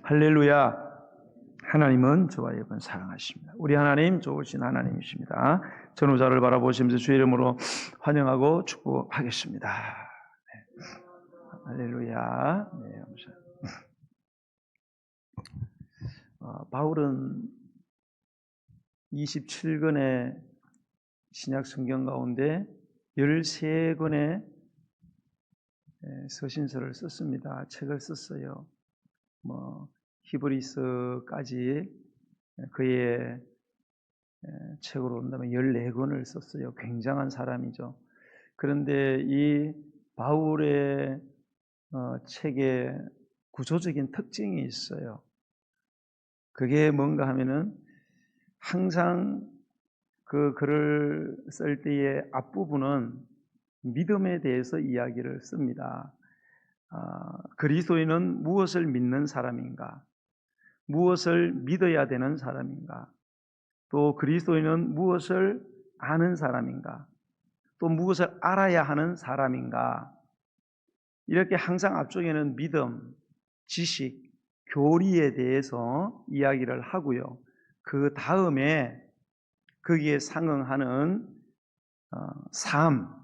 할렐루야. 하나님은 저와 여러분 사랑하십니다. 우리 하나님 좋으신 하나님이십니다. 전후자를 바라보시면서 주의 이름으로 환영하고 축복하겠습니다. 네. 할렐루야. 네, 바울은 27권의 신약 성경 가운데 13권의 서신서를 썼습니다. 책을 썼어요. 히브리서까지 그의 책으로 온다면 14권을 썼어요. 굉장한 사람이죠. 그런데 이 바울의 책에 구조적인 특징이 있어요. 그게 뭔가 하면은 항상 그 글을 쓸 때의 앞부분은 믿음에 대해서 이야기를 씁니다. 그리스도인은 무엇을 믿는 사람인가? 무엇을 믿어야 되는 사람인가? 또 그리스도인은 무엇을 아는 사람인가? 또 무엇을 알아야 하는 사람인가? 이렇게 항상 앞쪽에는 믿음, 지식, 교리에 대해서 이야기를 하고요. 그 다음에 거기에 상응하는 삶,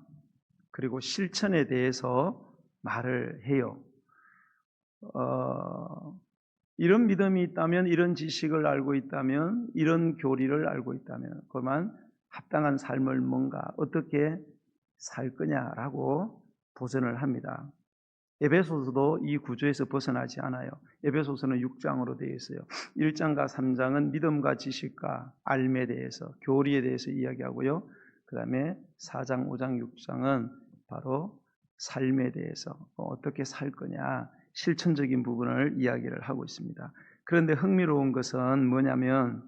그리고 실천에 대해서 말을 해요. 이런 믿음이 있다면, 이런 지식을 알고 있다면, 이런 교리를 알고 있다면 그만 합당한 삶을 뭔가 어떻게 살 거냐라고 도전을 합니다. 에베소서도 이 구조에서 벗어나지 않아요. 에베소서는 6장으로 되어 있어요. 1장과 3장은 믿음과 지식과 알에 대해서, 교리에 대해서 이야기하고요. 그 다음에 4장, 5장, 6장은 바로 삶에 대해서 어떻게 살 거냐, 실천적인 부분을 이야기를 하고 있습니다. 그런데 흥미로운 것은 뭐냐면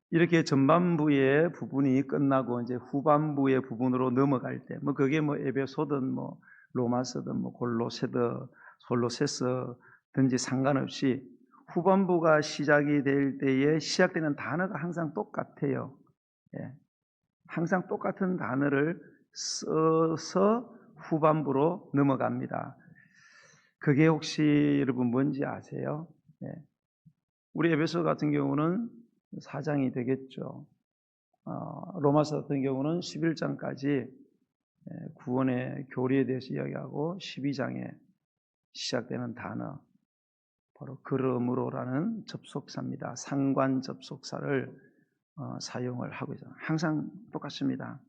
이렇게 전반부의 부분이 끝나고 이제 후반부의 부분으로 넘어갈 때, 그게 에베소든 로마서든 골로새서든지 상관없이 후반부가 시작이 될 때에 시작되는 단어가 항상 똑같아요. 예. 항상 똑같은 단어를 써서 후반부로 넘어갑니다. 그게 혹시 여러분 뭔지 아세요? 네. 우리 에베소 같은 경우는 4장이 되겠죠. 로마서 같은 경우는 11장까지 구원의 교리에 대해서 이야기하고 12장에 시작되는 단어, 바로 그러므로라는 접속사입니다. 상관 접속사를 사용을 하고 있어요. 항상 똑같습니다.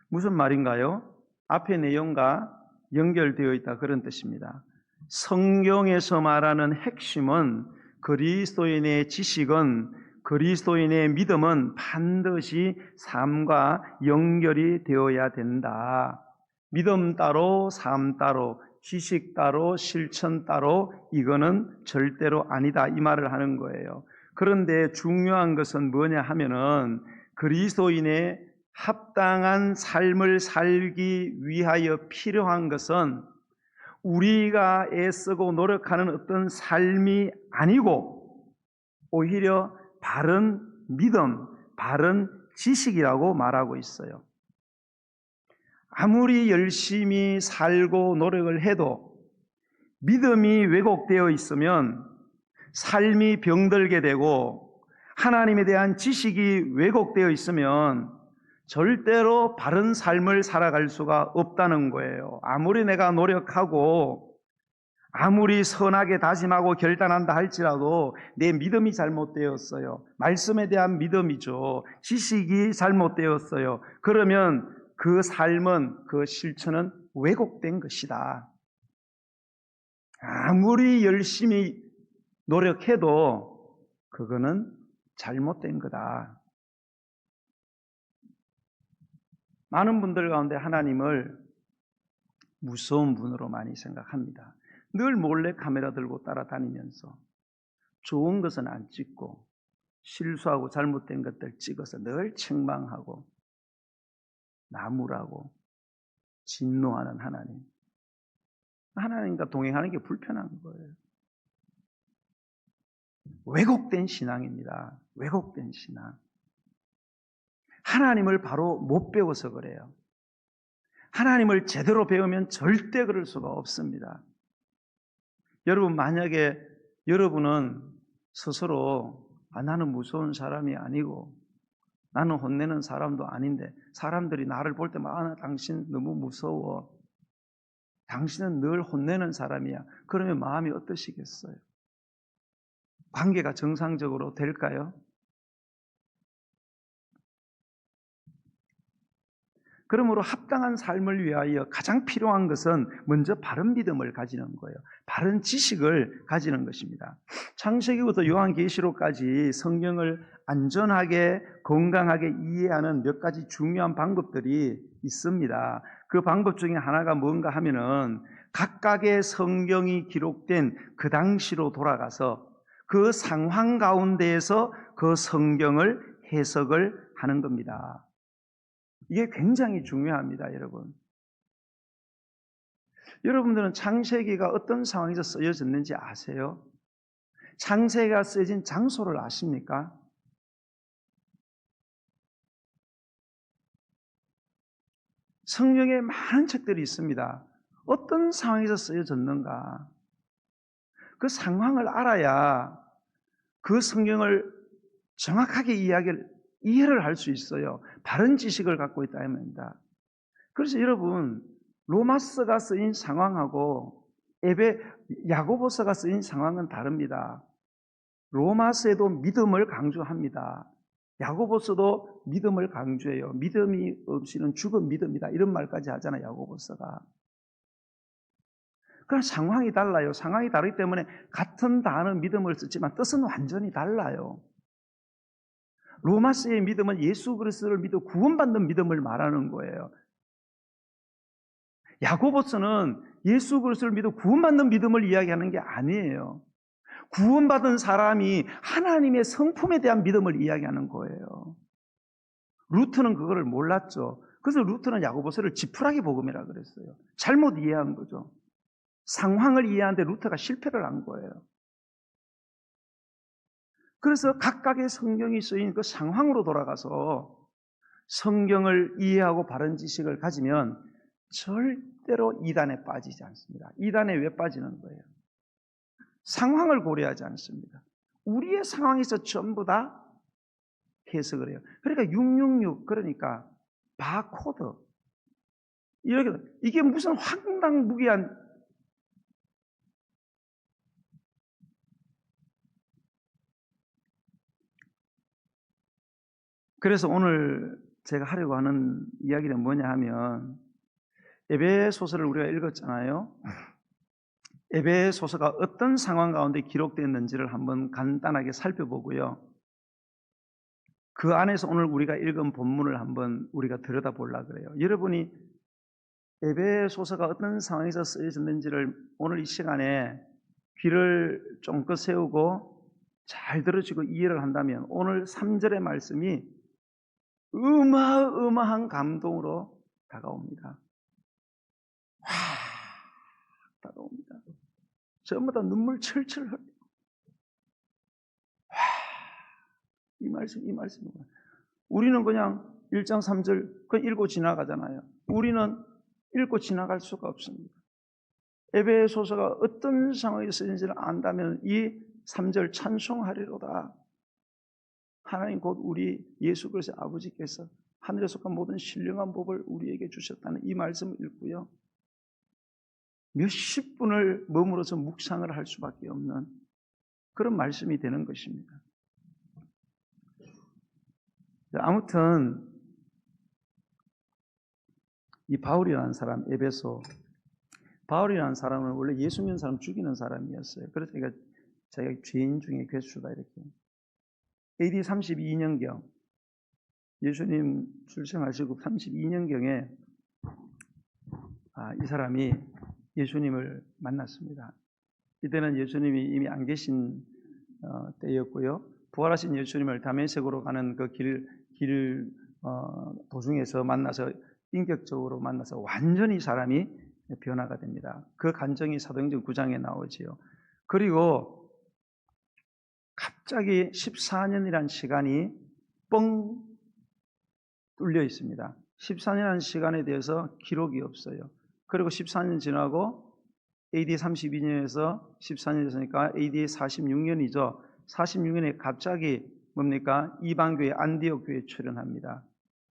무슨 말인가요? 앞의 내용과 연결되어 있다, 그런 뜻입니다. 성경에서 말하는 핵심은 그리스도인의 지식은, 그리스도인의 믿음은 반드시 삶과 연결이 되어야 된다. 믿음 따로, 삶 따로, 지식 따로, 실천 따로, 이거는 절대로 아니다, 이 말을 하는 거예요. 그런데 중요한 것은 뭐냐 하면은 그리스도인의 합당한 삶을 살기 위하여 필요한 것은 우리가 애쓰고 노력하는 어떤 삶이 아니고 오히려 바른 믿음, 바른 지식이라고 말하고 있어요. 아무리 열심히 살고 노력을 해도 믿음이 왜곡되어 있으면 삶이 병들게 되고, 하나님에 대한 지식이 왜곡되어 있으면 절대로 바른 삶을 살아갈 수가 없다는 거예요. 아무리 내가 노력하고 아무리 선하게 다짐하고 결단한다 할지라도 내 믿음이 잘못되었어요. 말씀에 대한 믿음이죠. 지식이 잘못되었어요. 그러면 그 삶은, 그 실천은 왜곡된 것이다. 아무리 열심히 노력해도 그거는 잘못된 거다. 많은 분들 가운데 하나님을 무서운 분으로 많이 생각합니다. 늘 몰래 카메라 들고 따라다니면서 좋은 것은 안 찍고 실수하고 잘못된 것들 찍어서 늘 책망하고 나무라고 진노하는 하나님. 하나님과 동행하는 게 불편한 거예요. 왜곡된 신앙입니다. 왜곡된 신앙. 하나님을 바로 못 배워서 그래요. 하나님을 제대로 배우면 절대 그럴 수가 없습니다. 여러분 만약에 여러분은 스스로 나는 무서운 사람이 아니고 나는 혼내는 사람도 아닌데 사람들이 나를 볼 때마다 당신 너무 무서워. 당신은 늘 혼내는 사람이야. 그러면 마음이 어떠시겠어요? 관계가 정상적으로 될까요? 그러므로 합당한 삶을 위하여 가장 필요한 것은 먼저 바른 믿음을 가지는 거예요. 바른 지식을 가지는 것입니다. 창세기부터 요한계시록까지 성경을 안전하게 건강하게 이해하는 몇 가지 중요한 방법들이 있습니다. 그 방법 중에 하나가 뭔가 하면은 각각의 성경이 기록된 그 당시로 돌아가서 그 상황 가운데에서 그 성경을 해석을 하는 겁니다. 이게 굉장히 중요합니다, 여러분. 여러분들은 창세기가 어떤 상황에서 쓰여졌는지 아세요? 창세기가 쓰여진 장소를 아십니까? 성경에 많은 책들이 있습니다. 어떤 상황에서 쓰여졌는가? 그 상황을 알아야 그 성경을 정확하게 이해를 할 수 있어요. 바른 지식을 갖고 있다 이 말입니다. 그래서 여러분 로마서가 쓰인 상황하고 야고보서가 쓰인 상황은 다릅니다. 로마서에도 믿음을 강조합니다. 야고보서도 믿음을 강조해요. 믿음이 없이는 죽은 믿음이다 이런 말까지 하잖아요. 야고보서가. 그럼 상황이 달라요. 상황이 다르기 때문에 같은 단어 믿음을 쓰지만 뜻은 완전히 달라요. 로마서의 믿음은 예수 그리스도를 믿어 구원받는 믿음을 말하는 거예요. 야고보서는 예수 그리스도를 믿어 구원받는 믿음을 이야기하는 게 아니에요. 구원받은 사람이 하나님의 성품에 대한 믿음을 이야기하는 거예요. 루터는 그거를 몰랐죠. 그래서 루터는 야고보서를 지푸라기 복음이라 그랬어요. 잘못 이해한 거죠. 상황을 이해하는데 루터가 실패를 한 거예요. 그래서 각각의 성경이 쓰인 그 상황으로 돌아가서 성경을 이해하고 바른 지식을 가지면 절대로 이단에 빠지지 않습니다. 이단에 왜 빠지는 거예요? 상황을 고려하지 않습니다. 우리의 상황에서 전부 다 해석을 해요. 그러니까 666 그러니까 바코드 이게 무슨 황당무계한 그래서 오늘 제가 하려고 하는 이야기는 뭐냐 하면 에베소서를 우리가 읽었잖아요. 에베소서가 어떤 상황 가운데 기록되었는지를 한번 간단하게 살펴보고요. 그 안에서 오늘 우리가 읽은 본문을 한번 우리가 들여다보려고 그래요. 여러분이 에베소서가 어떤 상황에서 쓰여졌는지를 오늘 이 시간에 귀를 쫑긋 세우고 잘 들으시고 이해를 한다면 오늘 3절의 말씀이 어마어마한 감동으로 다가옵니다. 다가옵니다. 전부 다 눈물 철철 흘려. 이 말씀. 우리는 그냥 1장 3절 그냥 읽고 지나가잖아요. 우리는 읽고 지나갈 수가 없습니다. 에베소서가 어떤 상황에 쓰인지를 안다면 이 3절 찬송하리로다. 하나님 곧 우리 예수 그리스도의 아버지께서 하늘에 속한 모든 신령한 복을 우리에게 주셨다는 이 말씀을 읽고요. 몇십 분을 머물러서 묵상을 할 수밖에 없는 그런 말씀이 되는 것입니다. 아무튼 이 바울이라는 사람, 에베소 바울이라는 사람은 원래 예수 믿는 사람 죽이는 사람이었어요. 그래서 자기가 죄인 중에 괴수다 이렇게. AD 32년경 예수님 출생하시고 32년경에 이 사람이 예수님을 만났습니다. 이때는 예수님이 이미 안 계신 때였고요. 부활하신 예수님을 다메섹으로 가는 그 길 도중에서 만나서 인격적으로 만나서 완전히 사람이 변화가 됩니다. 그 간증이 사도행전 9장에 나오지요. 그리고 갑자기 14년이라는 시간이 뻥 뚫려 있습니다. 14년이라는 시간에 대해서 기록이 없어요. 그리고 14년 지나고 AD 32년에서 14년 됐으니까 AD 46년이죠. 46년에 갑자기 뭡니까? 이방교회 안디옥 교회에 출연합니다.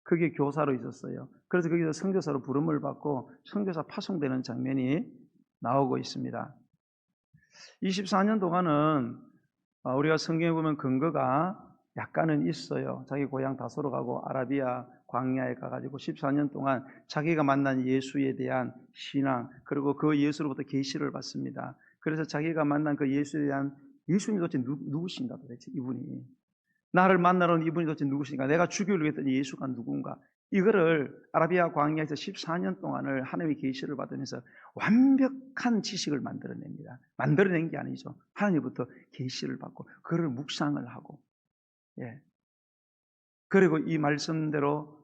그게 교사로 있었어요. 그래서 거기서 선교사로 부름을 받고 선교사 파송되는 장면이 나오고 있습니다. 24년 동안은 우리가 성경에 보면 근거가 약간은 있어요. 자기 고향 다소로 가고 아라비아 광야에 가가지고 14년 동안 자기가 만난 예수에 대한 신앙, 그리고 그 예수로부터 계시를 받습니다. 그래서 자기가 만난 그 예수에 대한, 예수님이 도대체 누구신가, 도대체 이분이 나를 만나러 온 이분이 도대체 누구신가, 내가 죽이려고 했던 예수가 누군가, 이거를 아라비아 광야에서 14년 동안을 하나님의 계시를 받으면서 완벽한 지식을 만들어냅니다. 만들어낸 게 아니죠. 하나님부터 계시를 받고 그를 묵상을 하고, 예. 그리고 이 말씀대로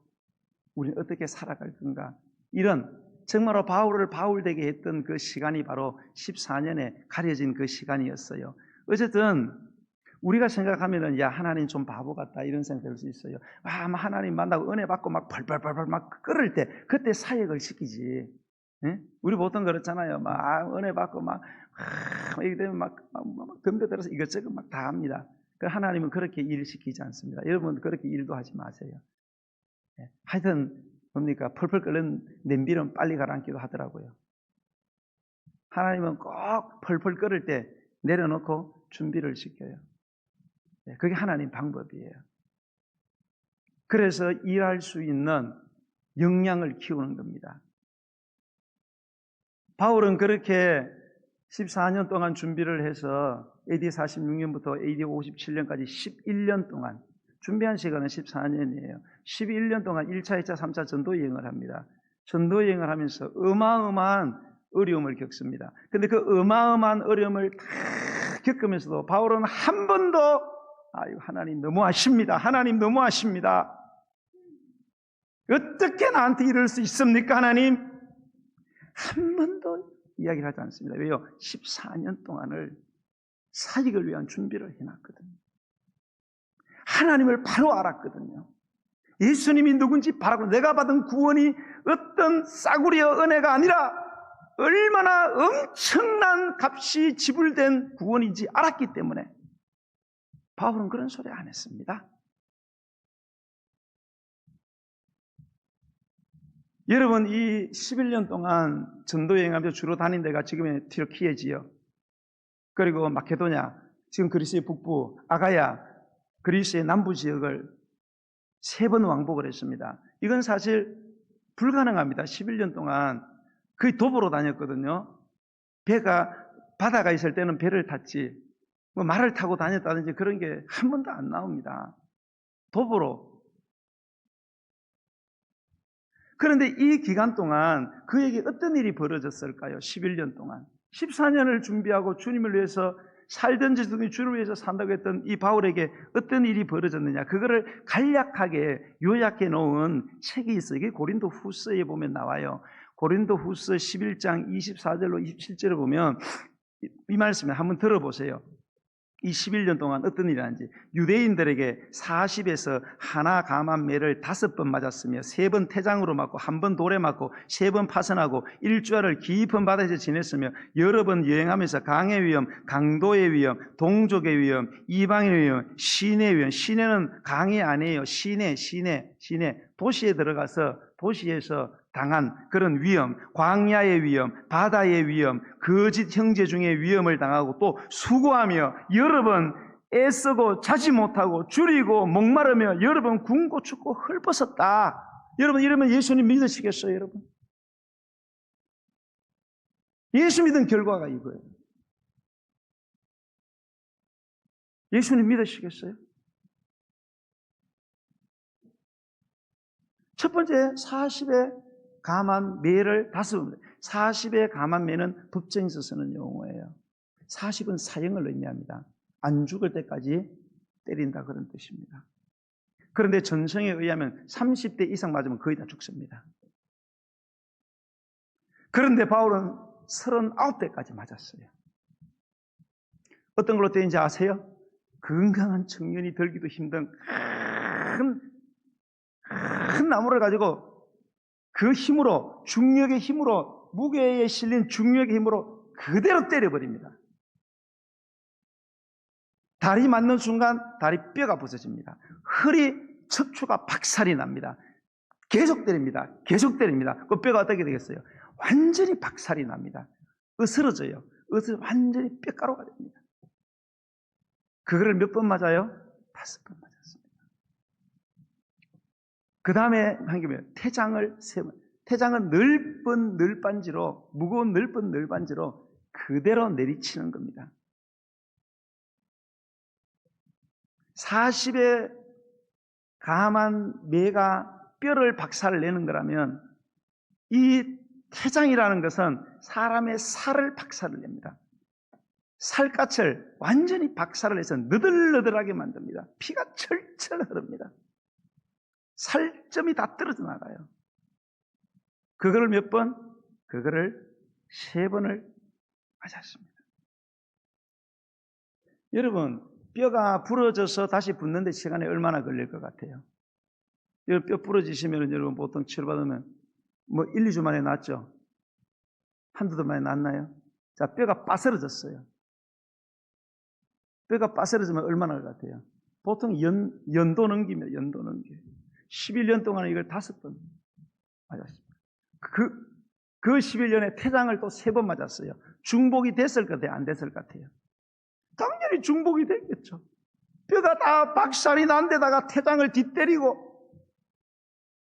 우리는 어떻게 살아갈 건가, 이런 정말로 바울을 바울되게 했던 그 시간이 바로 14년에 가려진 그 시간이었어요. 어쨌든 우리가 생각하면은 야, 하나님 좀 바보 같다 이런 생각 들 수 있어요. 막 하나님 만나고 은혜 받고 막 펄펄펄펄 막 끓을 때 그때 사역을 시키지. 예? 우리 보통 그렇잖아요. 막 은혜 받고 막 이렇게 되면 막 덤벼들어서 이것저것 막 다 합니다. 그 하나님은 그렇게 일 시키지 않습니다. 여러분 그렇게 일도 하지 마세요. 예. 하여튼 뭡니까? 펄펄 끓는 냄비는 빨리 가라앉기도 하더라고요. 하나님은 꼭 펄펄 끓을 때 내려놓고 준비를 시켜요. 그게 하나님 방법이에요. 그래서 일할 수 있는 역량을 키우는 겁니다. 바울은 그렇게 14년 동안 준비를 해서 AD 46년부터 AD 57년까지 11년 동안, 준비한 시간은 14년이에요. 11년 동안 1차, 2차, 3차 전도 여행을 합니다. 전도 여행을 하면서 어마어마한 어려움을 겪습니다. 그런데 그 어마어마한 어려움을 다 겪으면서도 바울은 한 번도 아유, 하나님 너무하십니다. 하나님 너무하십니다. 어떻게 나한테 이럴 수 있습니까, 하나님? 한 번도 이야기를 하지 않습니다. 왜요? 14년 동안을 사역을 위한 준비를 해놨거든요. 하나님을 바로 알았거든요. 예수님이 누군지 바로 알고, 내가 받은 구원이 어떤 싸구려 은혜가 아니라 얼마나 엄청난 값이 지불된 구원인지 알았기 때문에 바울은 그런 소리 안 했습니다. 여러분, 이 11년 동안 전도 여행하면서 주로 다닌 데가 지금의 튀르키예지요. 그리고 마케도냐, 지금 그리스의 북부, 아가야, 그리스의 남부 지역을 3번 왕복을 했습니다. 이건 사실 불가능합니다. 11년 동안 거의 도보로 다녔거든요. 배가 바다가 있을 때는 배를 탔지, 뭐 말을 타고 다녔다든지 그런 게 한 번도 안 나옵니다. 도보로. 그런데 이 기간 동안 그에게 어떤 일이 벌어졌을까요? 11년 동안. 14년을 준비하고 주님을 위해서 살든지 주를 위해서 산다고 했던 이 바울에게 어떤 일이 벌어졌느냐, 그거를 간략하게 요약해 놓은 책이 있어요. 이게 고린도 후서에 보면 나와요. 고린도 후서 11장 24절로 27절을 보면 이 말씀을 한번 들어보세요. 이 11년 동안 어떤 일이 하는지. 유대인들에게 40에서 하나 감한 매를 5번 맞았으며 3번 태장으로 맞고 1번 돌에 맞고 3번 파선하고 일주일을 깊은 바다에서 지냈으며 여러 번 여행하면서 강의 위험, 강도의 위험, 동족의 위험, 이방인의 위험, 시내의 위험. 시내는 강이 아니에요. 시내. 도시에 들어가서 도시에서 당한 그런 위험, 광야의 위험, 바다의 위험, 거짓 형제 중에 위험을 당하고 또 수고하며 여러 번 애쓰고 자지 못하고 줄이고 목마르며 여러 번 굶고 춥고 헐벗었다. 여러분, 이러면 예수님 믿으시겠어요, 여러분? 예수 믿은 결과가 이거예요. 예수님 믿으시겠어요? 첫 번째, 40에 감한 매를 5번. 40에 감한 매는 법정에서 쓰는 용어예요. 40은 사형을 의미합니다. 안 죽을 때까지 때린다, 그런 뜻입니다. 그런데 전성에 의하면 30대 이상 맞으면 거의 다 죽습니다. 그런데 바울은 39대까지 맞았어요. 어떤 걸로 때린지 아세요? 건강한 청년이 들기도 힘든 큰 나무를 가지고 그 힘으로, 중력의 힘으로, 무게에 실린 중력의 힘으로 그대로 때려버립니다. 다리 맞는 순간 다리 뼈가 부서집니다. 허리 척추가 박살이 납니다. 계속 때립니다. 계속 때립니다. 그 뼈가 어떻게 되겠어요? 완전히 박살이 납니다. 으스러져요. 완전히 뼈가루가 됩니다. 그거를 몇 번 맞아요? 5번 맞았습니다. 그 다음에 한 게 뭐예요? 태장을 3번. 태장은 넓은 널빤지로, 무거운 넓은 널빤지로 그대로 내리치는 겁니다. 40에 감한 매가 뼈를 박살을 내는 거라면 이 태장이라는 것은 사람의 살을 박살을 냅니다. 살갗을 완전히 박살을 해서 너덜너덜하게 만듭니다. 피가 철철 흐릅니다. 살점이 다 떨어져 나가요. 그거를 몇 번? 그거를 3번을 맞았습니다. 여러분, 뼈가 부러져서 다시 붙는데 시간이 얼마나 걸릴 것 같아요? 여러분, 뼈 부러지시면 여러분 보통 치료받으면 1, 2주 만에 낫죠? 한두 달 만에 낫나요? 자, 뼈가 빠스러졌어요. 뼈가 빠스러지면 얼마나 것 같아요? 보통 연도 넘기면 연도 넘겨. 11년 동안 이걸 5번 맞았습니다. 그 11년에 태장을 또 3번 맞았어요. 중복이 됐을 것 같아요? 안 됐을 것 같아요? 당연히 중복이 됐겠죠. 뼈가 다 박살이 난 데다가 태장을 뒷때리고,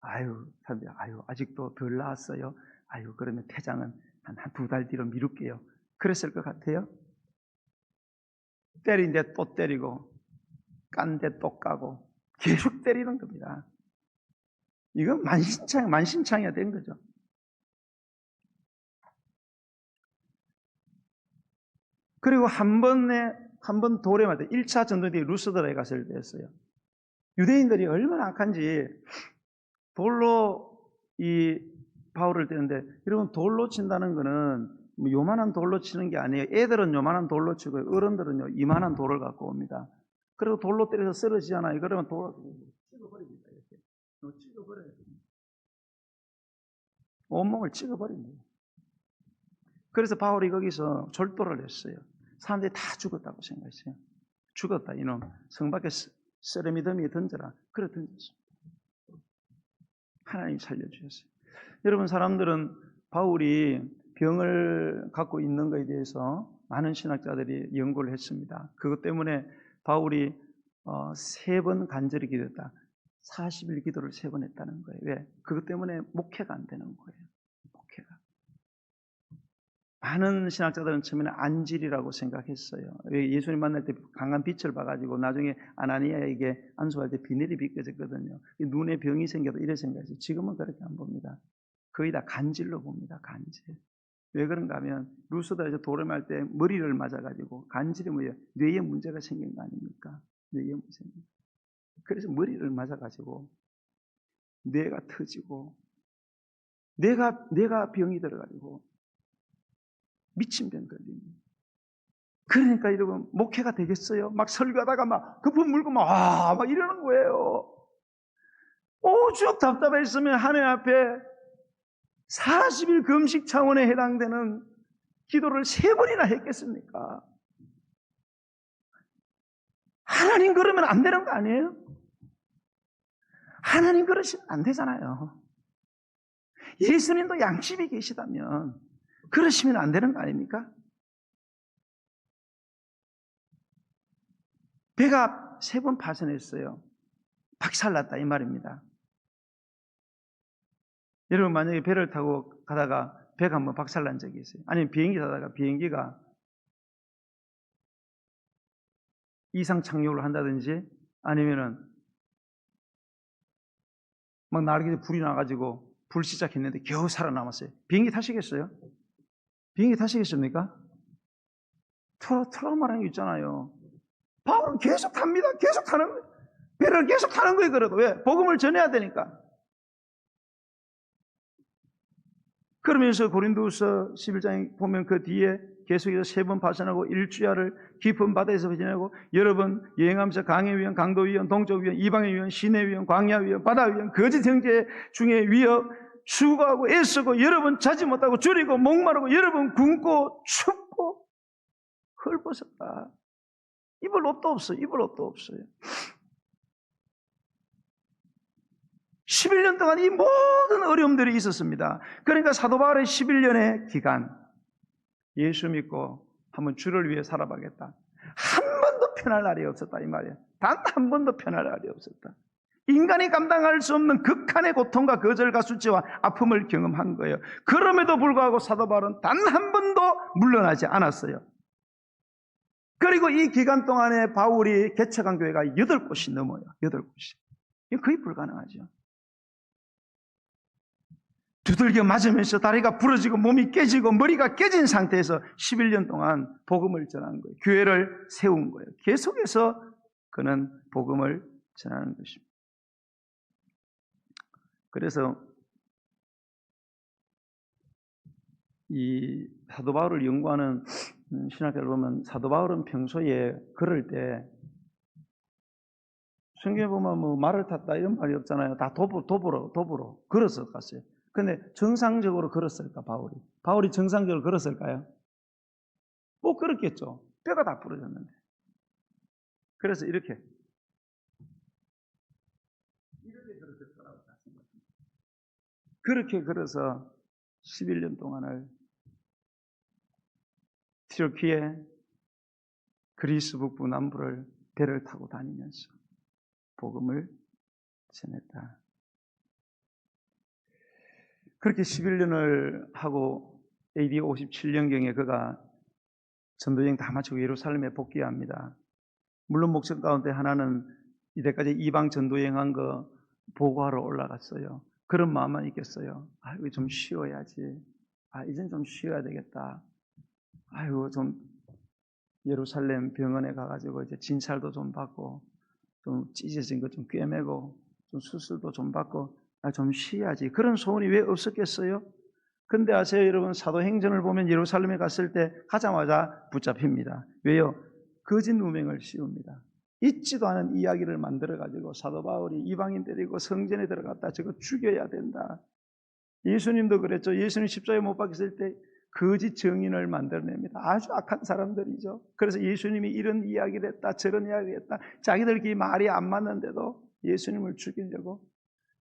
사람들이, 아직도 덜 나았어요. 그러면 태장은 한 2달 뒤로 미룰게요. 그랬을 것 같아요? 때린 데 또 때리고, 깐 데 또 까고, 계속 때리는 겁니다. 이건 만신창이가 된 거죠. 그리고 한 번 돌에 맞아 1차 전도대 루스드라에 갔을 때였어요. 유대인들이 얼마나 악한지 돌로 이 바울을 때는데, 여러분, 돌로 친다는 거는 요만한 돌로 치는 게 아니에요. 애들은 요만한 돌로 치고 어른들은요 이만한 돌을 갖고 옵니다. 그리고 돌로 때려서 쓰러지잖아요. 그러면 돌을 찍어버립니다. 이렇게 찍어버려요. 온몸을 찍어버립니다. 그래서 바울이 거기서 절도를 했어요. 사람들이 다 죽었다고 생각했어요. 죽었다 이놈, 성 밖에 쓰레미 더미에 던져라. 그래 던졌습니다. 하나님 살려주셨어요. 여러분, 사람들은 바울이 병을 갖고 있는 것에 대해서 많은 신학자들이 연구를 했습니다. 그것 때문에 바울이 3번 간절히 기도했다. 40일 기도를 3번 했다는 거예요. 왜? 그것 때문에 목회가 안 되는 거예요. 목회가. 많은 신학자들은 처음에는 안질이라고 생각했어요. 예수님 만날 때 강한 빛을 봐가지고 나중에 아나니아에게 안수할 때 비늘이 벗겨졌거든요. 눈에 병이 생겨도 이래 생각했어요. 지금은 그렇게 안 봅니다. 거의 다 간질로 봅니다. 간질. 왜 그런가 하면 루스드라에서 돌을 말 때 머리를 맞아가지고, 간질이 뭐예요? 뇌에 문제가 생긴 거 아닙니까? 뇌에 문제입니다. 그래서 머리를 맞아가지고 뇌가 터지고 뇌가 병이 들어가지고 미친 병 걸립니다. 그러니까 여러분, 목회가 되겠어요? 막 설교하다가 막 거품 물고 막 이러는 거예요. 오죽 답답했으면 하나님 앞에 40일 금식 차원에 해당되는 기도를 3번이나 했겠습니까? 하나님 그러면 안 되는 거 아니에요? 하나님 그러시면 안 되잖아요. 예수님도 양심이 계시다면 그러시면 안 되는 거 아닙니까? 배가 3번 파손했어요. 박살났다 이 말입니다. 여러분, 만약에 배를 타고 가다가 배가 한번 박살난 적이 있어요. 아니면 비행기 타다가 비행기가 이상 착륙을 한다든지, 아니면은 막 날개에 불이 나가지고 불 시작했는데 겨우 살아남았어요. 비행기 타시겠어요? 비행기 타시겠습니까? 트라우마라는 게 있잖아요. 바울은 계속 탑니다. 계속 타는 거예요. 배를 계속 타는 거예요. 그래도 왜? 복음을 전해야 되니까. 그러면서 고린도후서 11장에 보면 그 뒤에 계속해서 3번 파선하고 1주야를 깊은 바다에서 지내고, 여러분 여행하면서 강의 위험, 강도 위험, 동쪽 위험, 이방의 위험, 시내 위험, 광야 위험, 바다 위험, 거짓 형제 중에 위협, 수고하고 애쓰고 여러 번 자지 못하고 줄이고 목마르고 여러 번 굶고 춥고 헐벗었다. 입을 옷도 없어요. 입을 옷도 없어요. 11년 동안 이 모든 어려움들이 있었습니다. 그러니까 사도 바울의 11년의 기간, 예수 믿고 한번 주를 위해 살아가겠다. 한 번도 편할 날이 없었다 이 말이에요. 단 한 번도 편할 날이 없었다. 인간이 감당할 수 없는 극한의 고통과 거절과 수치와 아픔을 경험한 거예요. 그럼에도 불구하고 사도 바울은 단 한 번도 물러나지 않았어요. 그리고 이 기간 동안에 바울이 개척한 교회가 8곳이 넘어요. 8곳이. 이거 거의 불가능하죠. 두들겨 맞으면서 다리가 부러지고 몸이 깨지고 머리가 깨진 상태에서 11년 동안 복음을 전한 거예요. 교회를 세운 거예요. 계속해서 그는 복음을 전하는 것입니다. 그래서 이 사도 바울을 연구하는 신학자를 보면 사도 바울은 평소에 걸을 때 성경에 보면 뭐 말을 탔다 이런 말이 없잖아요. 다 도보로 걸어서 갔어요. 근데 정상적으로 걸었을까 바울이? 바울이 정상적으로 걸었을까요? 뭐 그렇겠죠. 뼈가 다 부러졌는데. 그래서 이렇게 걸었을 거라고 생각합니다. 그렇게 걸어서 11년 동안을 튀르키예 그리스 북부 남부를 배를 타고 다니면서 복음을 전했다. 그렇게 11년을 하고 AD 57년경에 그가 전도여행 다 마치고 예루살렘에 복귀합니다. 물론 목적 가운데 하나는 이때까지 이방 전도여행한 거 보고하러 올라갔어요. 그런 마음만 있겠어요. 아이고 좀 쉬어야지. 이젠 좀 쉬어야 되겠다. 아이고 좀 예루살렘 병원에 가가지고 이제 진찰도 좀 받고 좀 찢어진 것 좀 꿰매고 좀 수술도 좀 받고 좀 쉬어야지. 그런 소원이 왜 없었겠어요? 근데 아세요 여러분, 사도행전을 보면 예루살렘에 갔을 때 가자마자 붙잡힙니다. 왜요? 거짓 누명을 씌웁니다. 있지도 않은 이야기를 만들어가지고 사도 바울이 이방인 데리고 성전에 들어갔다 저거 죽여야 된다. 예수님도 그랬죠. 예수님 십자가에 못 박혔을 때 거짓 증인을 만들어냅니다. 아주 악한 사람들이죠. 그래서 예수님이 이런 이야기를 했다 저런 이야기를 했다 자기들끼리 말이 안 맞는데도 예수님을 죽이려고.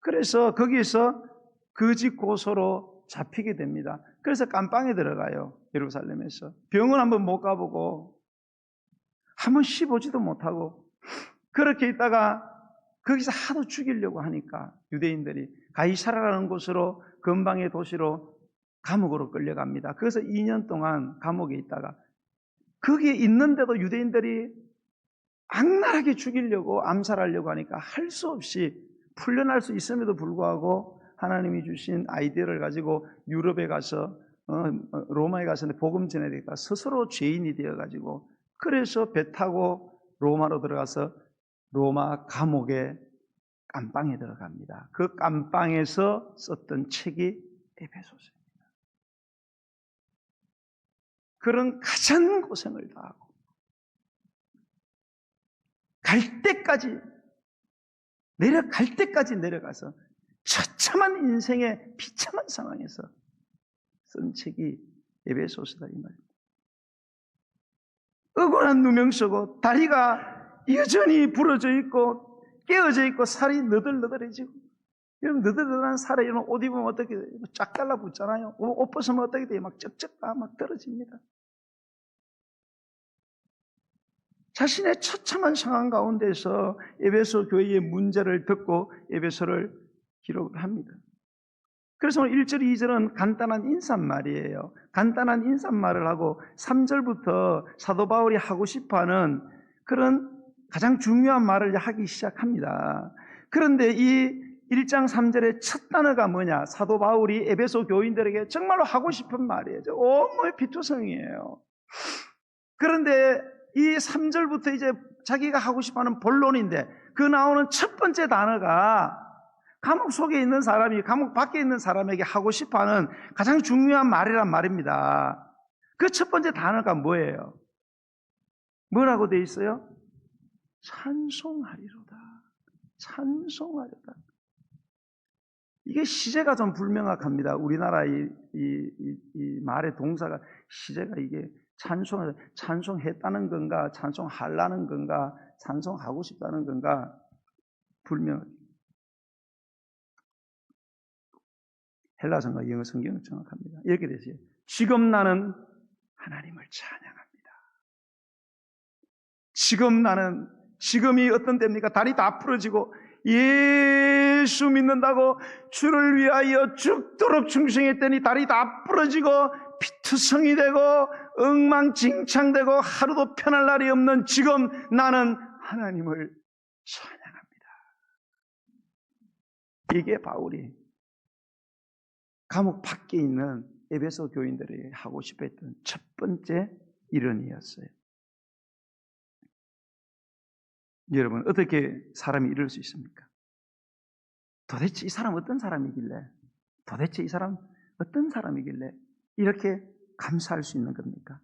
그래서 거기에서 거짓 고소로 잡히게 됩니다. 그래서 감방에 들어가요. 예루살렘에서. 병원 한번 못 가보고 한번 쉬보지도 못하고 그렇게 있다가 거기서 하도 죽이려고 하니까 유대인들이 가이사라라는 곳으로 근방의 도시로 감옥으로 끌려갑니다. 그래서 2년 동안 감옥에 있다가 거기에 있는데도 유대인들이 악랄하게 죽이려고 암살하려고 하니까 할 수 없이 풀려날 수 있음에도 불구하고 하나님이 주신 아이디어를 가지고 유럽에 가서 로마에 가서 복음 전해야 되니까 스스로 죄인이 되어가지고 그래서 배 타고 로마로 들어가서 로마 감옥의 감방에 들어갑니다. 그 감방에서 썼던 책이 에베소서입니다. 그런 가장 고생을 다하고 내려갈 때까지 내려가서 처참한 인생의 비참한 상황에서 쓴 책이 에베소서다 이 말입니다. 억울한 누명 쓰고 다리가 여전히 부러져 있고 깨어져 있고 살이 너덜너덜해지고 여러분 너덜너덜한 살에 이런 옷 입으면 어떻게 돼요? 쫙 달라붙잖아요. 옷 벗으면 어떻게 돼요? 막 쩍쩍 막 떨어집니다. 자신의 처참한 상황 가운데서 에베소 교회의 문제를 듣고 에베소를 기록을 합니다. 그래서 오늘 1절, 2절은 간단한 인사말이에요. 간단한 인사말을 하고 3절부터 사도 바울이 하고 싶어하는 그런 가장 중요한 말을 하기 시작합니다. 그런데 이 1장 3절의 첫 단어가 뭐냐? 사도 바울이 에베소 교인들에게 정말로 하고 싶은 말이에요. 온몸의 피투성이에요. 그런데 이 3절부터 이제 자기가 하고 싶어하는 본론인데 그 나오는 첫 번째 단어가 감옥 속에 있는 사람이 감옥 밖에 있는 사람에게 하고 싶어하는 가장 중요한 말이란 말입니다. 그 첫 번째 단어가 뭐예요? 뭐라고 돼 있어요? 찬송하리로다. 찬송하리로다. 이게 시제가 좀 불명확합니다. 우리나라 이 말의 동사가 시제가 이게 찬송했다는 건가, 찬송하려는 건가, 찬송하고 싶다는 건가 불명확해요. 헬라성과 영어 성경은 정확합니다. 이렇게 되세요. 지금 나는 하나님을 찬양합니다. 지금이 어떤 때입니까? 다리 다 부러지고 예수 믿는다고 주를 위하여 죽도록 충성했더니 다리 다 부러지고 피투성이 되고 엉망진창되고 하루도 편할 날이 없는 지금 나는 하나님을 찬양합니다. 이게 바울이 감옥 밖에 있는 에베소 교인들이 하고 싶어 했던 첫 번째 일언이었어요. 여러분, 어떻게 사람이 이럴 수 있습니까? 도대체 이 사람 어떤 사람이길래, 이렇게 감사할 수 있는 겁니까?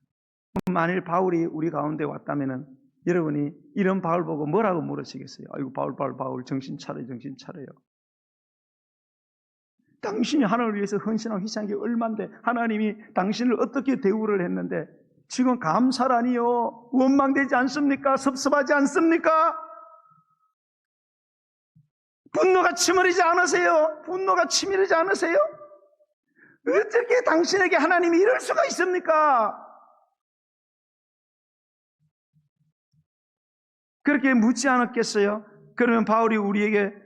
만일 바울이 우리 가운데 왔다면 여러분이 이런 바울 보고 뭐라고 물으시겠어요? 아이고, 바울, 정신 차려요. 당신이 하나님을 위해서 헌신하고 희생한 게 얼만데 하나님이 당신을 어떻게 대우를 했는데 지금 감사라니요? 원망되지 않습니까? 섭섭하지 않습니까? 분노가 치밀지 않으세요? 어떻게 당신에게 하나님이 이럴 수가 있습니까? 그렇게 묻지 않았겠어요? 그러면 바울이 우리에게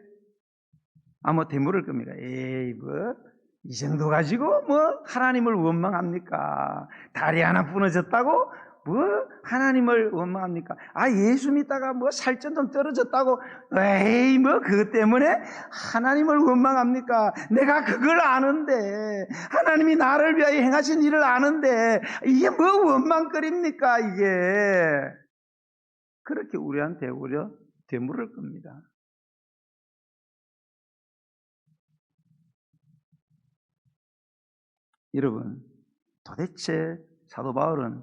아마 되물을 겁니다. 에이, 이 정도 가지고 하나님을 원망합니까? 다리 하나 부러졌다고 하나님을 원망합니까? 예수 믿다가 살점 좀 떨어졌다고 에이, 그것 때문에 하나님을 원망합니까? 내가 그걸 아는데, 하나님이 나를 위하여 행하신 일을 아는데 이게 원망거립니까? 이게 그렇게 우리한테 오히려 되물을 겁니다. 여러분, 도대체 사도 바울로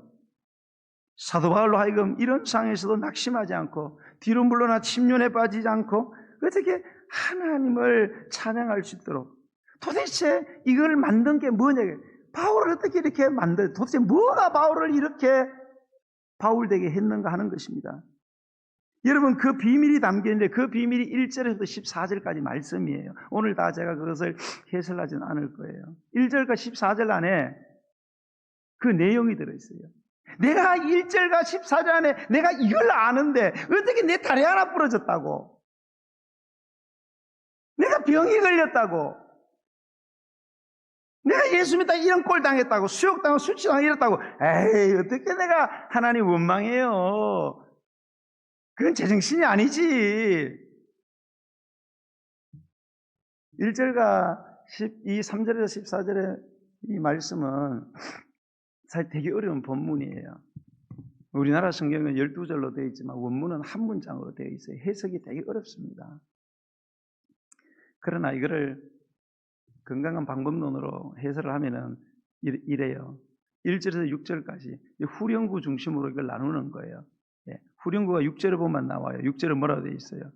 하여금 이런 상황에서도 낙심하지 않고 뒤로 물러나 침륜에 빠지지 않고 어떻게 하나님을 찬양할 수 있도록 도대체 이걸 만든 게 뭐냐? 바울을 어떻게 이렇게 도대체 뭐가 바울을 이렇게 바울되게 했는가 하는 것입니다. 여러분, 그 비밀이 담겨있는데 그 비밀이 1절에서 14절까지 말씀이에요. 오늘 다 제가 그것을 해설하지는 않을 거예요. 1절과 14절 안에 그 내용이 들어있어요. 내가 1절과 14절 안에 내가 이걸 아는데 어떻게 내 다리 하나 부러졌다고, 내가 병이 걸렸다고, 내가 예수 믿다 이런 꼴 당했다고, 수욕당하고 수치당하고 이랬다고, 에이, 어떻게 내가 하나님 원망해요? 그건 제정신이 아니지. 1절과 3절에서 14절의 이 말씀은 사실 되게 어려운 본문이에요. 우리나라 성경은 12절로 되어 있지만 원문은 한 문장으로 되어 있어요. 해석이 되게 어렵습니다. 그러나 이거를 건강한 방법론으로 해설을 하면은 이래요. 1절에서 6절까지 후령구 중심으로 이걸 나누는 거예요. 후령구가 6절에 보면 나와요. 6절에 뭐라고 되어 있어요?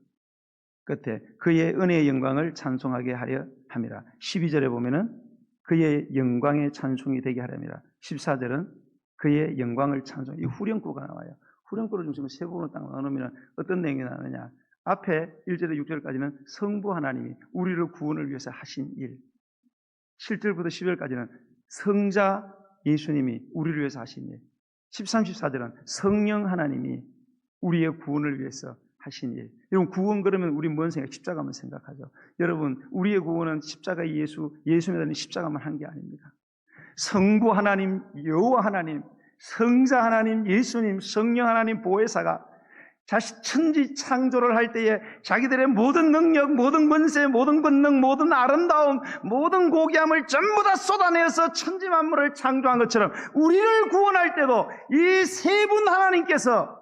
끝에 그의 은혜의 영광을 찬송하게 하려 함이라. 12절에 보면은 그의 영광의 찬송이 되게 하렵니다. 14절은 그의 영광을 찬송. 이 후령구가 나와요. 후령구를 중심으로 세 부분을 딱 나누면 어떤 내용이 나오느냐? 앞에 1절에서 6절까지는 성부 하나님이 우리를 구원을 위해서 하신 일, 7절부터 10절까지는 성자 예수님이 우리를 위해서 하신 일, 13, 14절은 성령 하나님이 우리의 구원을 위해서 하신 일. 여러분, 구원 그러면 우리 뭔 생각? 십자가만 생각하죠. 여러분, 우리의 구원은 십자가 예수님의 십자가만 한 게 아닙니다. 성부 하나님, 여호와 하나님, 성자 하나님, 예수님, 성령 하나님 보혜사가 천지 창조를 할 때에 자기들의 모든 능력, 모든 권세, 모든 권능, 모든 아름다움, 모든 고귀함을 전부 다 쏟아내어서 천지 만물을 창조한 것처럼 우리를 구원할 때도 이 세 분 하나님께서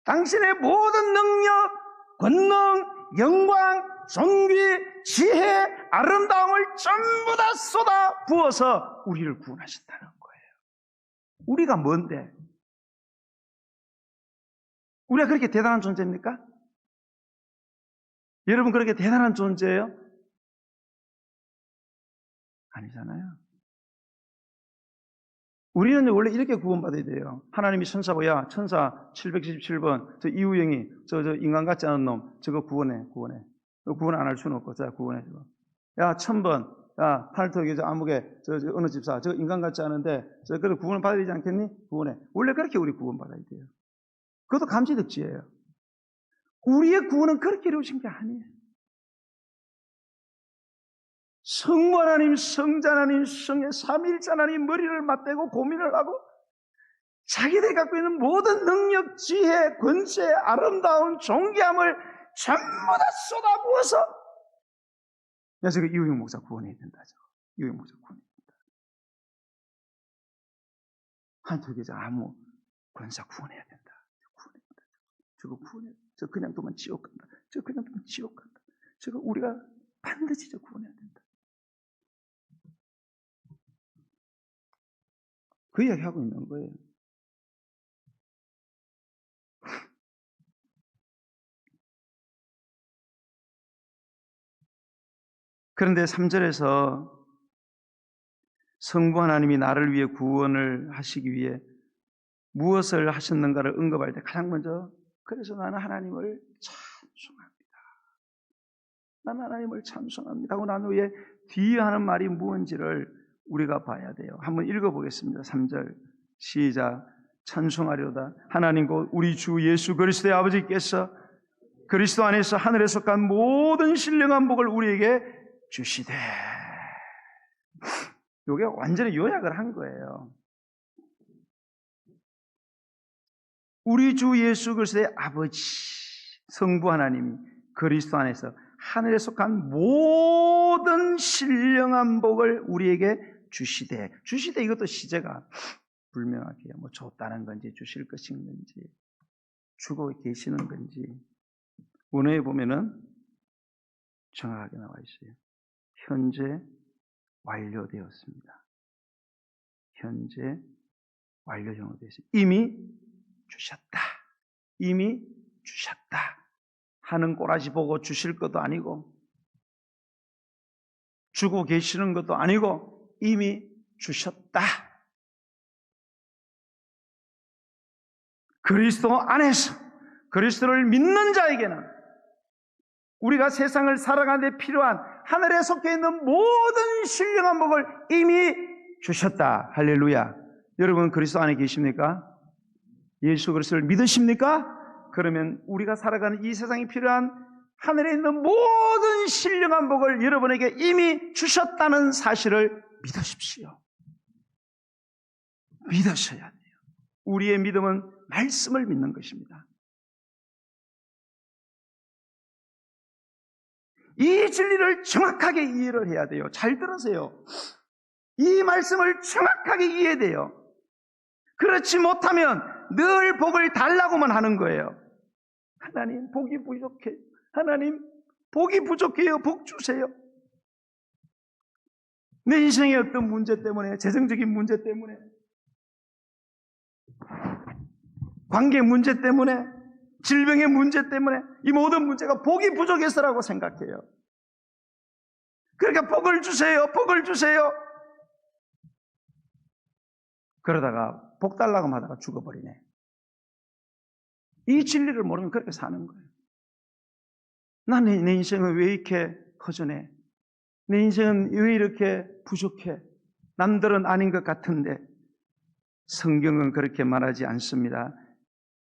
당신의 모든 능력, 권능, 영광, 존귀, 지혜, 아름다움을 전부 다 쏟아 부어서 우리를 구원하셨다는 거예요. 우리가 뭔데? 우리가 그렇게 대단한 존재입니까? 여러분, 그렇게 대단한 존재예요? 아니잖아요. 우리는 원래 이렇게 구원받아야 돼요. 하나님이 천사고, 야, 천사 777번, 저 이우영이, 저 인간 같지 않은 놈, 저거 구원해. 구원 안 할 수는 없고, 자, 구원해. 저거. 야, 1000번, 야, 팔뚝에 저 암흑에, 저 어느 집사, 저 인간 같지 않은데, 저 그래 구원을 받아야 되지 않겠니? 구원해. 원래 그렇게 우리 구원받아야 돼요. 그것도 감지덕지예요. 우리의 구원은 그렇게 이루어진 게 아니에요. 성부 하나님, 성자 하나님, 성의 삼위일체 하나님 머리를 맞대고 고민을 하고 자기들이 갖고 있는 모든 능력, 지혜, 권세, 아름다운 존귀함을 전부 다 쏟아부어서 야, 저거 이우영 목사 구원해야 된다. 저거. 이우영 목사 구원해야 된다. 한쪽에서 아무 권사 구원해야 된다. 구원해야 된다. 저거 구원해야 된다. 저 그냥 두면 지옥 간다. 저 그냥 두면 지옥 간다. 저거 우리가 반드시 저 구원해야 된다. 그 이야기 하고 있는 거예요. 그런데 3절에서 성부 하나님이 나를 위해 구원을 하시기 위해 무엇을 하셨는가를 언급할 때 가장 먼저 그래서 나는 하나님을 찬송합니다. 나는 하나님을 찬송합니다 하고 난 후에 뒤에 하는 말이 무엇인지를 우리가 봐야 돼요. 한번 읽어보겠습니다. 3절 시작. 찬송하려다 하나님 곧 우리 주 예수 그리스도의 아버지께서 그리스도 안에서 하늘에 속한 모든 신령한 복을 우리에게 주시되. 이게 완전히 요약을 한 거예요. 우리 주 예수 그리스도의 아버지 성부 하나님이 그리스도 안에서 하늘에 속한 모든 신령한 복을 우리에게 주시되. 주시되 이것도 시제가 불명확해요. 뭐 줬다는 건지 주실 것인 건지 주고 계시는 건지 원어에 보면은 정확하게 나와 있어요. 현재 완료되었습니다. 현재 완료형으로 되어 있어요. 이미 주셨다. 이미 주셨다. 하는 꼬라지 보고 주실 것도 아니고 주고 계시는 것도 아니고 이미 주셨다. 그리스도 안에서 그리스도를 믿는 자에게는 우리가 세상을 살아가는 데 필요한 하늘에 속해 있는 모든 신령한 복을 이미 주셨다. 할렐루야. 여러분 그리스도 안에 계십니까? 예수 그리스도를 믿으십니까? 그러면 우리가 살아가는 이 세상에 필요한 하늘에 있는 모든 신령한 복을 여러분에게 이미 주셨다는 사실을 믿으십시오. 믿으셔야 돼요. 우리의 믿음은 말씀을 믿는 것입니다. 이 진리를 정확하게 이해를 해야 돼요. 잘 들으세요. 이 말씀을 정확하게 이해해야 돼요. 그렇지 못하면 늘 복을 달라고만 하는 거예요. 하나님 복이 부족해. 하나님 복이 부족해요. 복 주세요. 내 인생의 어떤 문제 때문에, 재정적인 문제 때문에, 관계 문제 때문에, 질병의 문제 때문에 이 모든 문제가 복이 부족해서라고 생각해요. 그러니까 복을 주세요. 복을 주세요. 그러다가 복 달라고 하다가 죽어버리네. 이 진리를 모르면 그렇게 사는 거예요. 나는 내 인생은 왜 이렇게 허전해? 내 인생은 왜 이렇게 부족해? 남들은 아닌 것 같은데 성경은 그렇게 말하지 않습니다.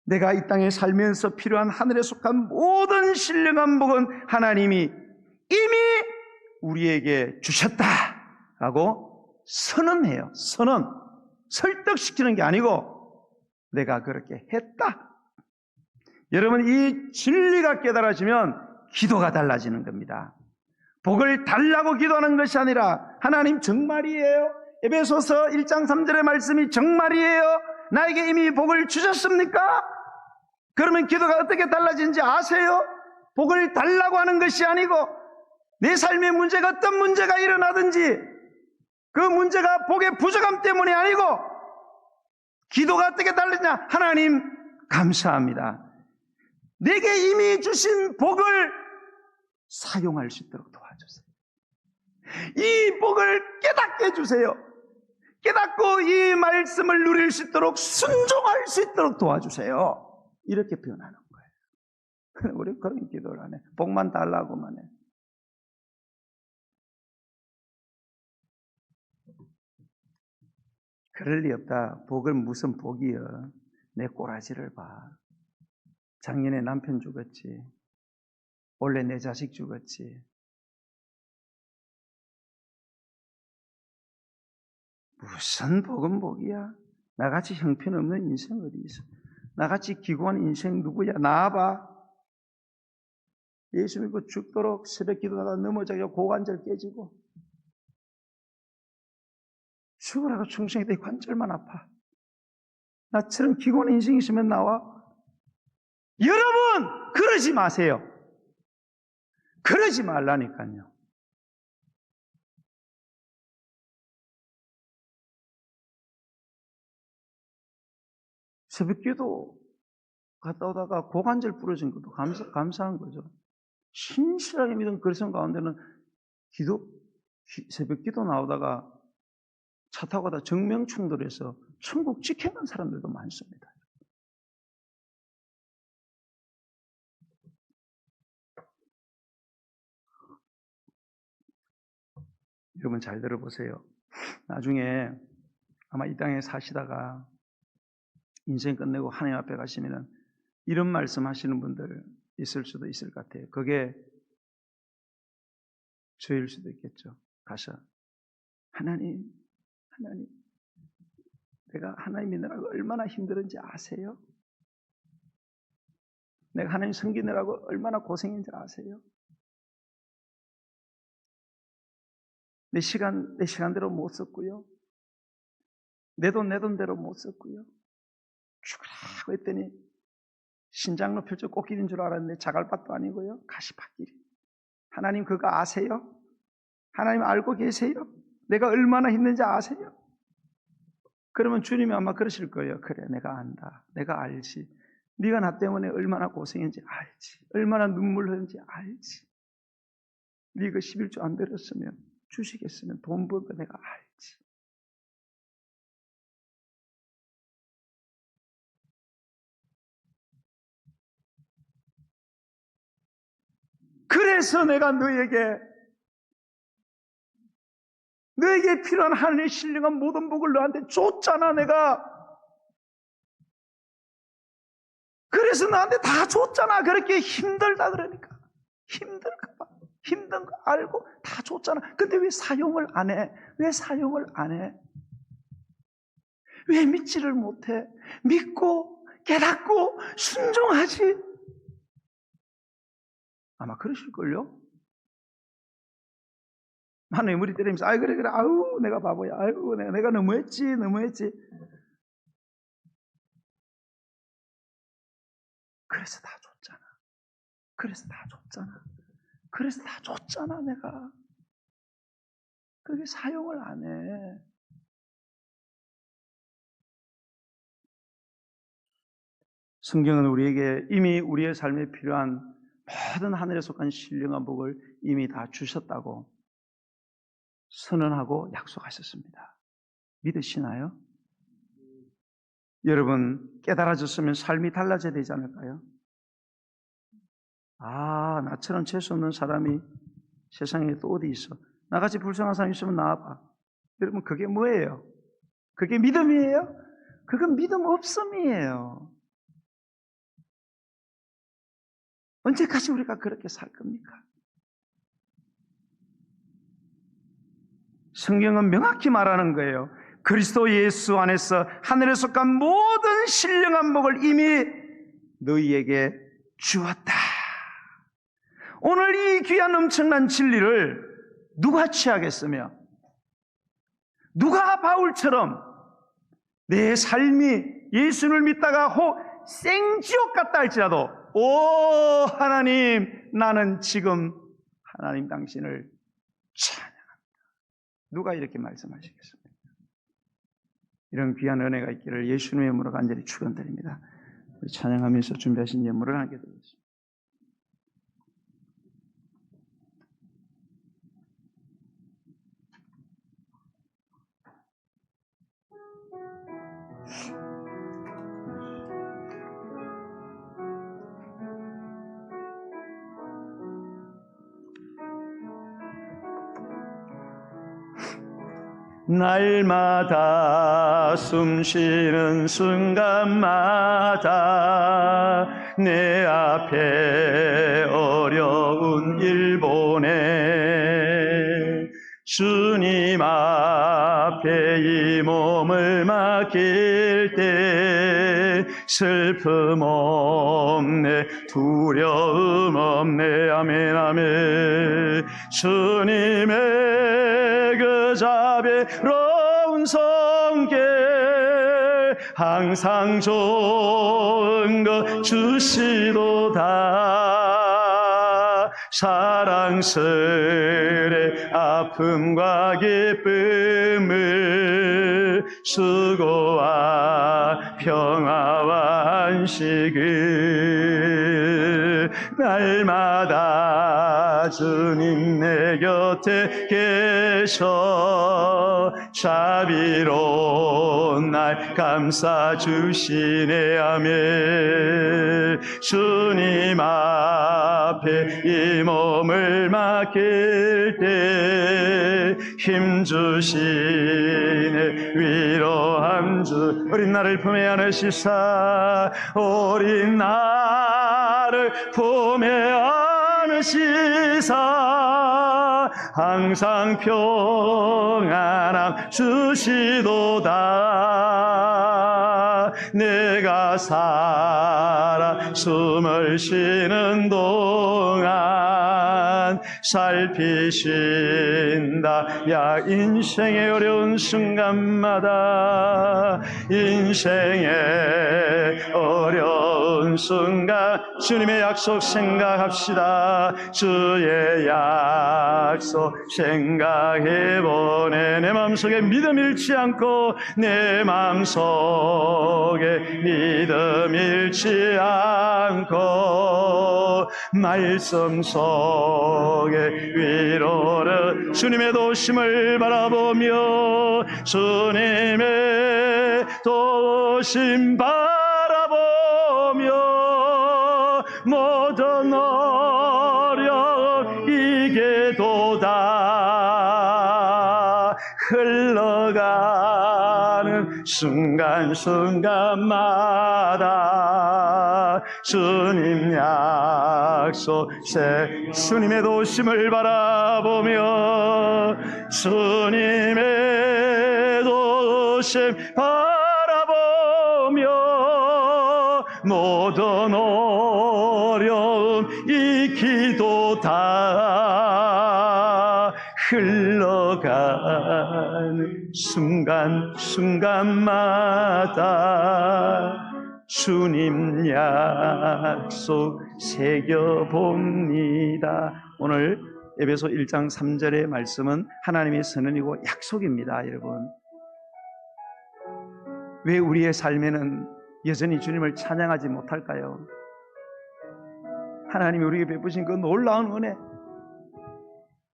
내가 이 땅에 살면서 필요한 하늘에 속한 모든 신령한 복은 하나님이 이미 우리에게 주셨다라고 선언해요. 선언. 설득시키는 게 아니고 내가 그렇게 했다. 여러분 이 진리가 깨달아지면 기도가 달라지는 겁니다. 복을 달라고 기도하는 것이 아니라 하나님 정말이에요? 에베소서 1장 3절의 말씀이 정말이에요? 나에게 이미 복을 주셨습니까? 그러면 기도가 어떻게 달라지는지 아세요? 복을 달라고 하는 것이 아니고 내 삶의 문제가 어떤 문제가 일어나든지 그 문제가 복의 부족함 때문이 아니고 기도가 어떻게 달라지냐? 하나님 감사합니다. 내게 이미 주신 복을 사용할 수 있도록 도와주세요. 이 복을 깨닫게 해주세요. 깨닫고 이 말씀을 누릴 수 있도록 순종할 수 있도록 도와주세요. 이렇게 표현하는 거예요. 우리 그런 기도를 안 해. 복만 달라고만 해. 그럴 리 없다. 복은 무슨 복이여. 내 꼬라지를 봐. 작년에 남편 죽었지. 올해 내 자식 죽었지. 무슨 복은 복이야. 나같이 형편없는 인생 어디 있어. 나같이 기구한 인생 누구야. 나와봐. 예수 믿고 죽도록 새벽 기도하다 넘어져서 고관절 깨지고 죽으라고 충성이 돼 관절만 아파. 나처럼 기구한 인생 있으면 나와. 여러분 그러지 마세요. 그러지 말라니까요. 새벽기도 갔다 오다가 고관절 부러진 것도 감사한 거죠. 신실하게 믿은 그리스도 가운데는 새벽기도 나오다가 차 타고 가다 정명 충돌해서 천국 직행한 사람들도 많습니다. 여러분 잘 들어보세요. 나중에 아마 이 땅에 사시다가 인생 끝내고 하나님 앞에 가시면은 이런 말씀 하시는 분들 있을 수도 있을 것 같아요. 그게 저일 수도 있겠죠. 가서 하나님 내가 하나님 믿느라고 얼마나 힘들은지 아세요? 내가 하나님 섬기느라고 얼마나 고생인지 아세요? 내 시간대로 못 썼고요. 내 돈대로 못 썼고요. 죽으라고 했더니 신장로 펼쳐 꽃길인 줄 알았는데 자갈밭도 아니고요. 가시밭길이. 하나님 그거 아세요? 하나님 알고 계세요? 내가 얼마나 힘든지 아세요? 그러면 주님이 아마 그러실 거예요. 그래 내가 안다. 내가 알지. 네가 나 때문에 얼마나 고생했는지 알지. 얼마나 눈물 흘렸는지 알지. 네가 11조 안 들었으면 주시겠으면 돈 번 거 내가 알지. 그래서 내가 너에게 필요한 하나님의 신령한 모든 복을 너한테 줬잖아 내가. 그래서 나한테 다 줬잖아. 그렇게 힘들다 그러니까. 힘들까 봐. 힘든 거 알고 다 줬잖아. 근데 왜 사용을 안 해? 왜 사용을 안 해? 왜 믿지를 못해? 믿고 깨닫고 순종하지. 아마 그러실걸요? 하나님 머리 때리면서 아이 그래 아우 내가 바보야. 아유 내가 너무했지. 그래서 다 줬잖아 내가. 그게 사용을 안 해. 성경은 우리에게 이미 우리의 삶에 필요한 모든 하늘에 속한 신령한 복을 이미 다 주셨다고 선언하고 약속하셨습니다. 믿으시나요? 여러분 깨달아졌으면 삶이 달라져야 되지 않을까요? 아, 나처럼 재수 없는 사람이 세상에 또 어디 있어? 나같이 불쌍한 사람이 있으면 나와봐. 여러분 그게 뭐예요? 그게 믿음이에요? 그건 믿음 없음이에요. 언제까지 우리가 그렇게 살 겁니까? 성경은 명확히 말하는 거예요. 그리스도 예수 안에서 하늘에 속한 모든 신령한 복을 이미 너희에게 주었다. 오늘 이 귀한 엄청난 진리를 누가 취하겠으며 누가 바울처럼 내 삶이 예수를 믿다가 생지옥 같다 할지라도 오 하나님 나는 지금 하나님 당신을 찬양합니다. 누가 이렇게 말씀하시겠습니까? 이런 귀한 은혜가 있기를 예수님의 이름으로 간절히 축원드립니다. 우리 찬양하면서 준비하신 예물을 하게 되겠습니다. 날마다 숨쉬는 순간마다 내 앞에 어려운 일 보내 주님 앞에 이 몸을 맡길 때 슬픔 없네 두려움 없네 아멘 아멘 주님의 그 자비로운 손길 항상 좋은 것 주시도다 사랑스레 아픔과 기쁨을 수고와 평화와 안식을 날마다 주님 내 곁에 계셔 자비로운 날 감싸주시네 아멘 주님 앞에 이 몸을 맡길 때 힘주시네 위로함 주 어린 나를 품에 안으시사 어린 나를 품에 안으시사 항상 평안함 주시도다 내가 살아 숨을 쉬는 동안 살피신다 야 인생의 어려운 순간마다 인생의 어려운 순간 주님의 약속 생각합시다 주의 약속 생각해보네 내 마음속에 믿음 잃지 않고 내 마음속에 믿음 잃지 않고 말씀 속에 위로를 주님의 도심을 바라보며 주님의 도심 바라보며 모든 어려움 이게도다 흘러가는 순간순간마다 주님 약속 주님의 도심을 바라보며 주님의 도심 바라보며 모든 어려움 이기도다 흘러가는 순간순간마다 주님 약속 새겨봅니다. 오늘 에베소 1장 3절의 말씀은 하나님의 선언이고 약속입니다. 여러분 왜 우리의 삶에는 여전히 주님을 찬양하지 못할까요? 하나님이 우리에게 베푸신 그 놀라운 은혜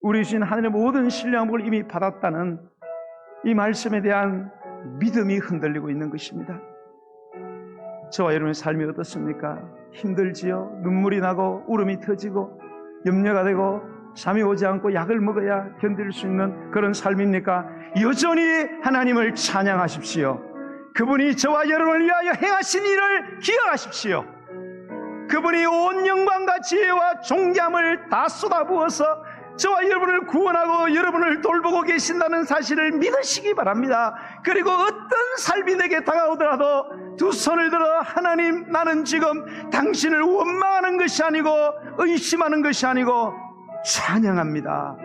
우리 주신 하늘의 모든 신령함을 이미 받았다는 이 말씀에 대한 믿음이 흔들리고 있는 것입니다. 저와 여러분의 삶이 어떻습니까? 힘들지요? 눈물이 나고 울음이 터지고 염려가 되고 잠이 오지 않고 약을 먹어야 견딜 수 있는 그런 삶입니까? 여전히 하나님을 찬양하십시오. 그분이 저와 여러분을 위하여 행하신 일을 기억하십시오. 그분이 온 영광과 지혜와 존귀함을 다 쏟아부어서 저와 여러분을 구원하고 여러분을 돌보고 계신다는 사실을 믿으시기 바랍니다. 그리고 어떤 삶이 내게 다가오더라도 두 손을 들어 하나님 나는 지금 당신을 원망하는 것이 아니고 의심하는 것이 아니고 찬양합니다.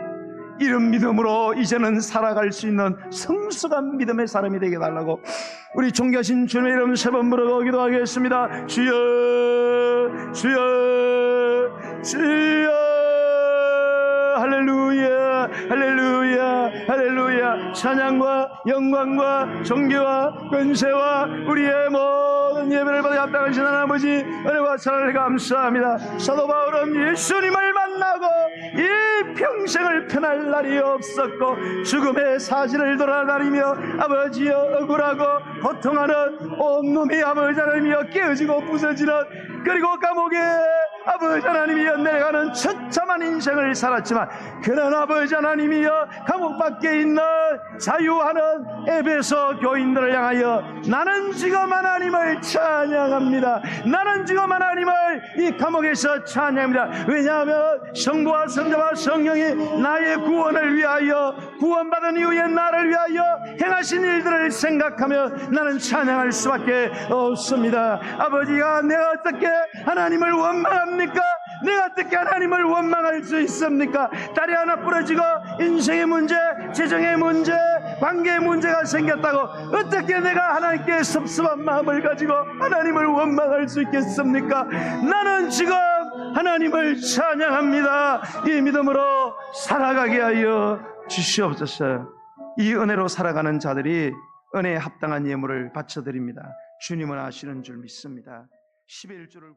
이런 믿음으로 이제는 살아갈 수 있는 성숙한 믿음의 사람이 되게 달라고 우리 존귀하신 주님의 이름 세 번 부르고 기도하겠습니다. 주여 주여 주여 할렐루야 할렐루야 할렐루야 찬양과 영광과 존귀와 권세와 우리의 모든 예배를 받아 합당하신 하나님 아버지 은혜와 사랑을 감사합니다. 사도 바울은 예수님을 만나고 이 평생을 편할 날이 없었고 죽음의 사실을 돌아다니며 아버지여 억울하고 고통하는 온몸이 아버지 하나님이여 깨어지고 부서지는 그리고 감옥에 아버지 하나님이여, 내가는 처참한 인생을 살았지만 그러나 아버지 하나님이여, 감옥 밖에 있는 자유하는 에베소 교인들을 향하여 나는 지금 하나님을 찬양합니다. 나는 지금 하나님을 이 감옥에서 찬양합니다. 왜냐하면 성부와 성자와 성령이 나의 구원을 위하여, 구원받은 이후에 나를 위하여 행하신 일들을 생각하며 나는 찬양할 수밖에 없습니다. 아버지가 내가 어떻게 하나님을 원망합니까? 내가 어떻게 하나님을 원망할 수 있습니까? 딸이 하나 부러지고 인생의 문제, 재정의 문제, 관계의 문제가 생겼다고 어떻게 내가 하나님께 섭섭한 마음을 가지고 하나님을 원망할 수 있겠습니까? 나는 지금 하나님을 찬양합니다. 이 믿음으로 살아가게 하여 주시옵소서. 이 은혜로 살아가는 자들이 은혜에 합당한 예물을 바쳐드립니다. 주님은 아시는 줄 믿습니다. 11조를